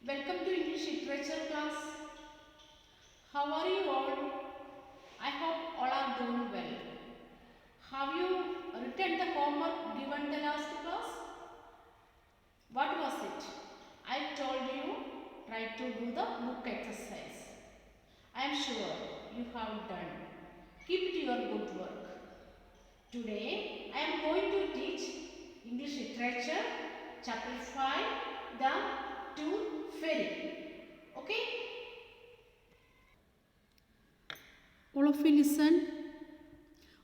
Welcome to English literature class. How are you all? I hope all are doing well. Have you written the homework given the last class? What was it? I told you try to do the book exercise. I am sure you have done. Keep it your good work. Today I am going to teach English literature chapter 5, The Tooth Fairy. Okay? All of you listen.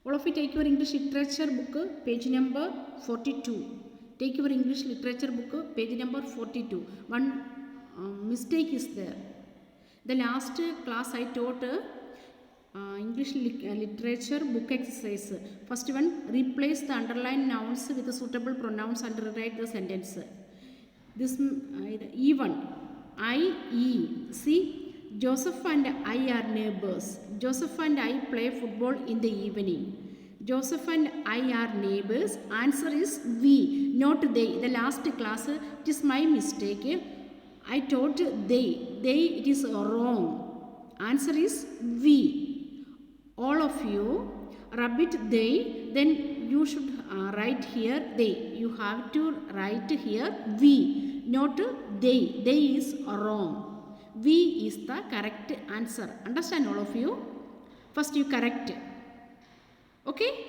All of you take your English literature book, page number 42. Take your English literature book, page number 42. One mistake is there. The last class I taught English literature book exercise. First one, replace the underlined nouns with the suitable pronouns and rewrite the sentence. This even I, E. See, Joseph and I are neighbors. Joseph and I play football in the evening. Joseph and I are neighbors. Answer is we, not they. The last class, it is my mistake. I taught they. They, it is wrong. Answer is we. All of you rub it they. Then you should write here they. You have to write here we, not they. They is wrong. V is the correct answer. Understand all of you? First you correct. Okay?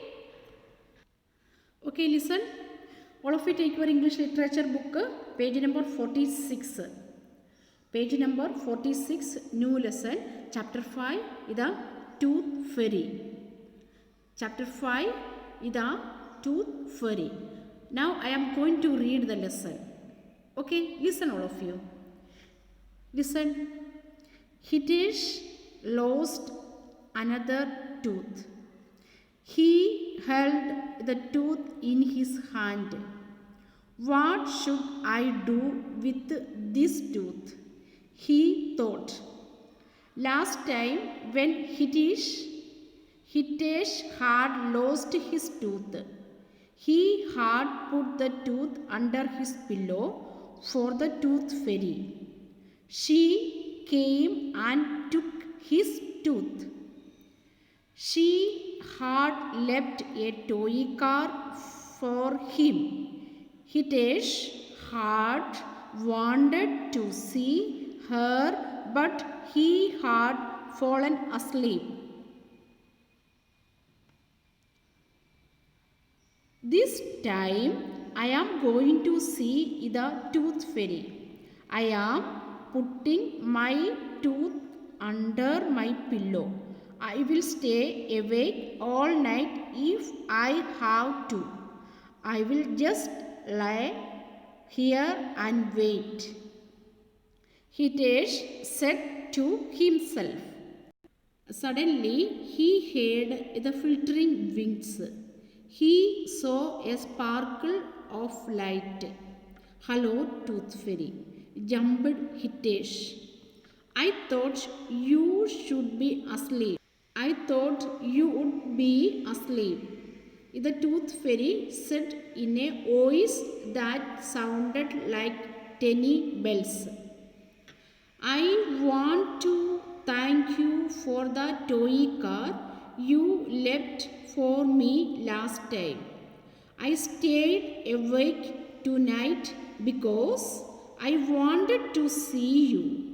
Okay, listen. All of you take your English literature book, page number 46. Page number 46, new lesson, chapter 5, ida Tooth Fairy. Chapter 5, ida Tooth Fairy. Now I am going to read the lesson. Okay, listen all of you. Listen. Hitesh lost another tooth. He held the tooth in his hand. What should I do with this tooth? He thought. Last time when Hitesh had lost his tooth, he had put the tooth under his pillow for the tooth fairy. She came and took his tooth. She had left a toy car for him. Hitesh had wanted to see her, but he had fallen asleep. This time I am going to see the tooth fairy. I am putting my tooth under my pillow. I will stay awake all night if I have to. I will just lie here and wait, Hitesh said to himself. Suddenly he heard the filtering wings. He saw a sparkle of light. Hello, Tooth Fairy, jumped Hitesh. I thought you should be asleep. I thought you would be asleep, the Tooth Fairy said in a voice that sounded like tiny bells. I want to thank you for the toy car you left for me last time. I stayed awake tonight because I wanted to see you.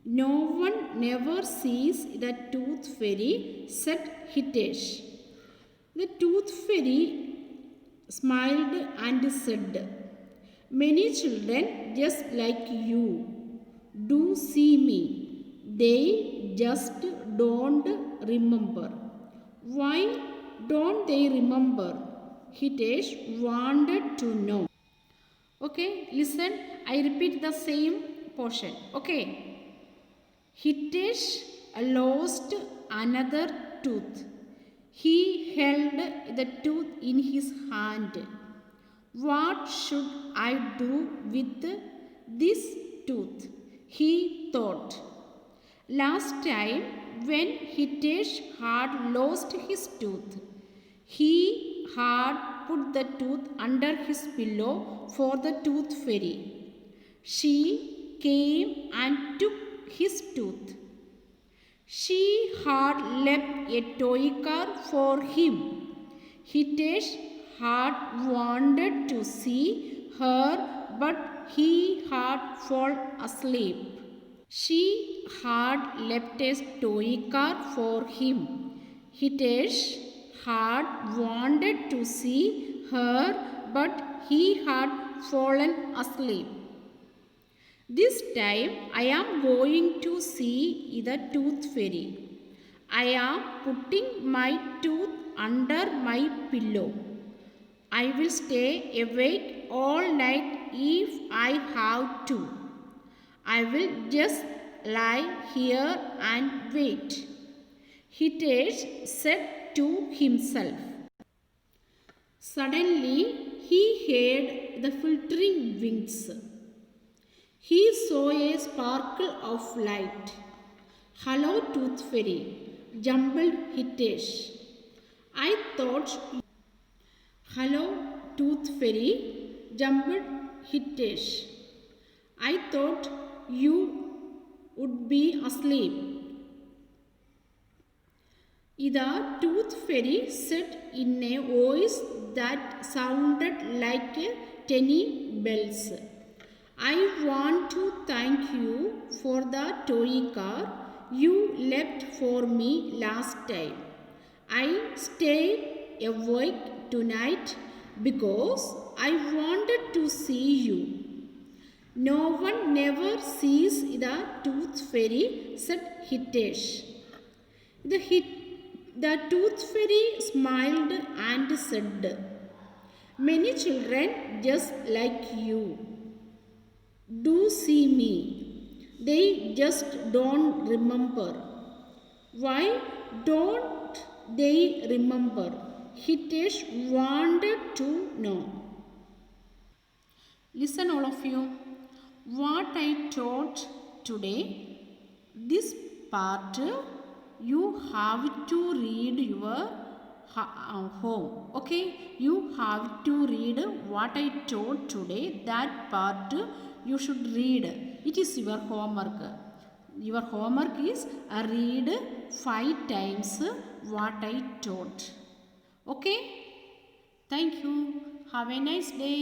No one never sees the Tooth Fairy, said Hitesh. The Tooth Fairy smiled and said, many children just like you do see me. They just don't remember. Why don't they remember? Hitesh wanted to know. Okay, listen. I repeat the same portion. Okay. Hitesh lost another tooth. He held the tooth in his hand. What should I do with this tooth? He thought. Last time when Hitesh had lost his tooth, he had put the tooth under his pillow for the tooth fairy. She came and took his tooth. She had left a toy car for him. Hitesh had wanted to see her, but he had fallen asleep. She had left a toy car for him. Hitesh had wanted to see her, but he had fallen asleep. This time I am going to see the tooth fairy. I am putting my tooth under my pillow. I will stay awake all night if I have to. I will just lie here and wait, Hitesh said to himself. Suddenly he heard the filtering wings. He saw a sparkle of light. "Hello, Tooth Fairy," jumbled Hitesh. "I thought..." "Hello, Tooth Fairy," jumbled Hitesh. "I thought you would be asleep." The Tooth Fairy said in a voice that sounded like tiny bells, "I want to thank you for the toy car you left for me last time. I stayed awake tonight because I wanted to see you." "No one never sees the Tooth Fairy," said Hitesh. The Tooth Fairy smiled and said, "Many children just like you do see me. They just don't remember." "Why don't they remember?" Hitesh wanted to know. Listen, all of you, what I taught today. This part you have to read your home. Okay, you have to read what I taught today. That part you should read. It is your homework. Your homework is read 5 times what I taught. Okay, thank you. Have a nice day.